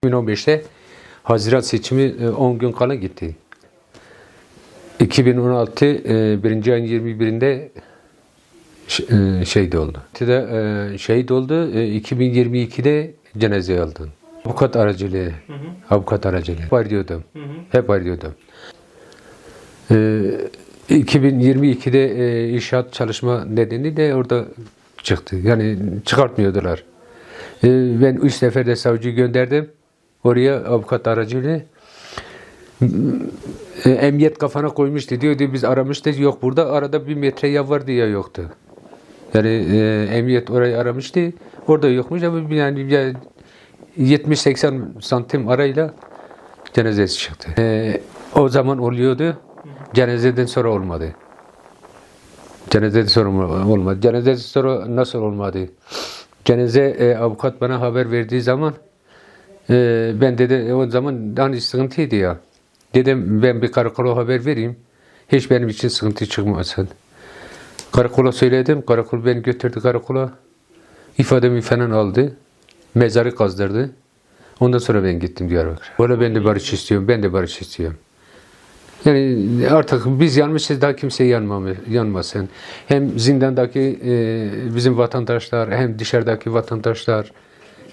2015'te Haziran seçimi 10 gün kala gitti. 2016 1. ayın 21'inde şehit oldu. Şehit oldu. 2022'de cenazeye aldı. Avukat aracılığı. Avukat aracılığı. Hep arıyordum. Hep arıyordum. 2022'de inşaat çalışma nedeni de orada çıktı. Yani çıkartmıyordular. Ben 3 seferde savcıyı gönderdim. Oraya avukat aracıyla. Emniyet kafana koymuştu diyor biz aramıştık. Yok burada arada 1 metre ya vardı ya yoktu. Yani emniyet orayı aramıştı. Orada yokmuş ama yani 70-80 santim arayla cenazesi çıktı. O zaman oluyordu. Cenazeden sonra olmadı. Cenazeden sonra olmadı. Cenazeden sonra nasıl olmadı? Cenaze avukat bana haber verdiği zaman ben dedi o zaman hani sıkıntıydı ya. Dedim ben bir karakola haber vereyim. Hiç benim için sıkıntı çıkmasın. Karakola söyledim. Karakol beni götürdü karakola. İfademi falan aldı. Mezarı kazdırdı. Ondan sonra ben gittim Diyarbakır'a. Böyle ben de barış istiyorum. Ben de barış istiyorum. Yani artık biz yanmışız daha kimse yanmasın. Hem zindandaki bizim vatandaşlar hem dışarıdaki vatandaşlar.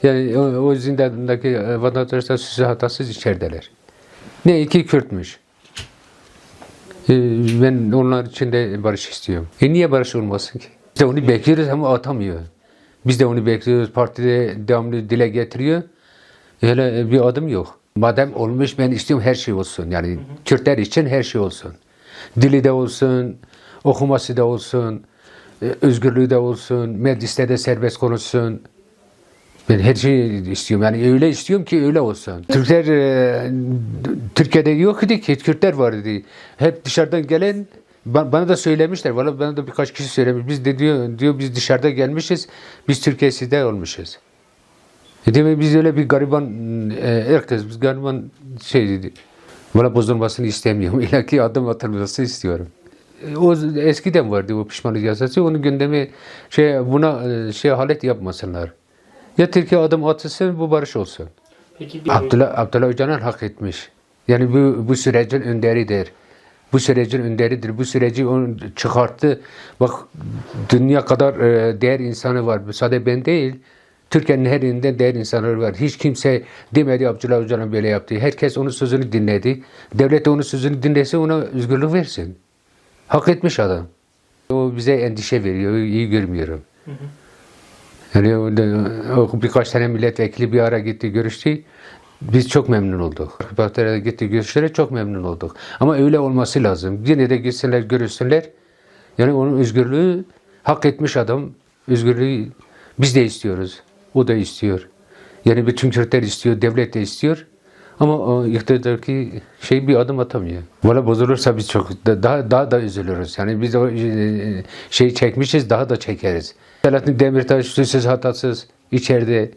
Yani o zindandaki vatandaşlar suçsuz hatasız içerideler. Ne iki Kürtmüş. Ben onlar için de barış istiyorum. Niye barış olmasın ki? Biz de onu bekliyoruz ama atamıyor. Biz de onu bekliyoruz. Partide devamlı dile getiriyor. Hele bir adım yok. Madem olmuş ben istiyorum her şey olsun. Yani Kürtler için her şey olsun. Dili de olsun, okuması da olsun, özgürlüğü de olsun, mecliste de serbest konuşsun. Ben her şeyi istiyorum. Yani öyle istiyorum ki öyle olsun. Türkler Türkiye'de yok idi ki. Kürtler vardı. Hep dışarıdan gelen bana da söylemişler. Valla bana da birkaç kişi söylemiş. Biz de diyor biz dışarıda gelmişiz. Biz Türkiye'de olmuşuz. Demek biz öyle bir gariban herkes biz gariban dedi. Valla bozulmasını istemiyorum. İlaki adım atılmasını istiyorum. O eskiden vardı o pişmanlık yasası. Onu gündeme buna alet yapmasınlar. Ya Türkiye adım atılsın bu barış olsun. Peki Abdullah Öcalan hak etmiş. Yani bu sürecin önderidir. Bu sürecin önderidir. Bu süreci onu çıkarttı. Bak dünya kadar değer insanı var. Sadece ben değil. Türkiye'nin her yerinde değer insanları var. Hiç kimse demedi Abdullah Öcalan böyle yaptı. Herkes onun sözünü dinledi. Devlet de onun sözünü dinlese ona özgürlük versin. Hak etmiş adam. O bize endişe veriyor. İyi görmüyorum. Yani o birkaç tane milletvekili bir ara gitti görüştü. Biz çok memnun olduk. Partiler'e gitti görüşlere çok memnun olduk. Ama öyle olması lazım. Yine de gitsinler görüşsünler. Yani onun özgürlüğü hak etmiş adam. Özgürlüğü biz de istiyoruz. O da istiyor. Yani bütün Kürtler istiyor, devlet de istiyor. Ama o iktidardaki bir adım atamıyor. Valla bozulursa biz çok daha da üzülürüz. Yani biz o çekmişiz, daha da çekeriz. Selahattin Demirtaş suçsuz hatasız içeride.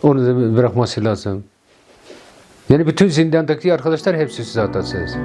Onu da bırakması lazım. Yani bütün zindandaki arkadaşlar hep suçsuz hatasız.